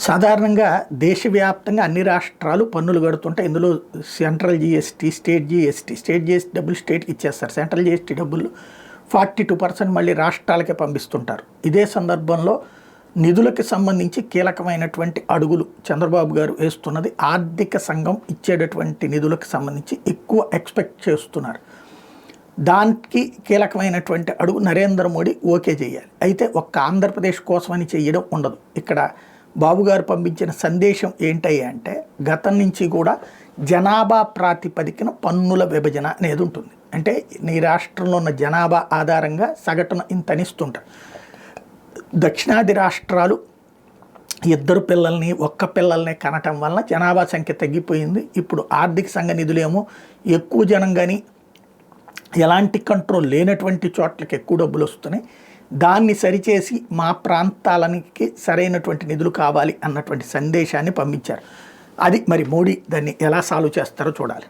సాధారణంగా దేశవ్యాప్తంగా అన్ని రాష్ట్రాలు పన్నులు కడుతుంటే ఇందులో సెంట్రల్ జిఎస్టీ, స్టేట్ జిఎస్టీ డబ్బులు స్టేట్కి ఇచ్చేస్తారు. సెంట్రల్ జిఎస్టీ డబ్బులు 42% మళ్ళీ రాష్ట్రాలకే పంపిస్తుంటారు. ఇదే సందర్భంలో నిధులకు సంబంధించి కీలకమైనటువంటి అడుగులు చంద్రబాబు గారు వేస్తున్నది. ఆర్థిక సంఘం ఇచ్చేటటువంటి నిధులకు సంబంధించి ఎక్కువ ఎక్స్పెక్ట్ చేస్తున్నారు. దానికి కీలకమైనటువంటి అడుగు నరేంద్ర మోడీ ఓకే చేయాలి. అయితే ఒక్క ఆంధ్రప్రదేశ్ కోసమని చేయడం ఉండదు. ఇక్కడ బాబు గారు పంపించిన సందేశం ఏంటయ్యా అంటే, గతం నుంచి కూడా జనాభా ప్రాతిపదికన పన్నుల విభజన అనేది ఉంటుంది. అంటే నీ రాష్ట్రంలో ఉన్న జనాభా ఆధారంగా సగటున ఇంత అనిస్తుంటారు. దక్షిణాది రాష్ట్రాలు ఇద్దరు పిల్లల్ని ఒక్క పిల్లల్ని కనటం వలన జనాభా సంఖ్య తగ్గిపోయింది. ఇప్పుడు ఆర్థిక సంఘ నిధులేమో ఎక్కువ జనం కానీ ఎలాంటి కంట్రోల్ లేనటువంటి చోట్లకి ఎక్కువ డబ్బులు వస్తున్నాయి. దాన్ని సరిచేసి మా ప్రాంతాలకి సరైనటువంటి నిధులు కావాలి అన్నటువంటి సందేశాన్ని పంపించారు. అది మరి మోడీ దాన్ని ఎలా సాల్వ్ చేస్తారో చూడాలి.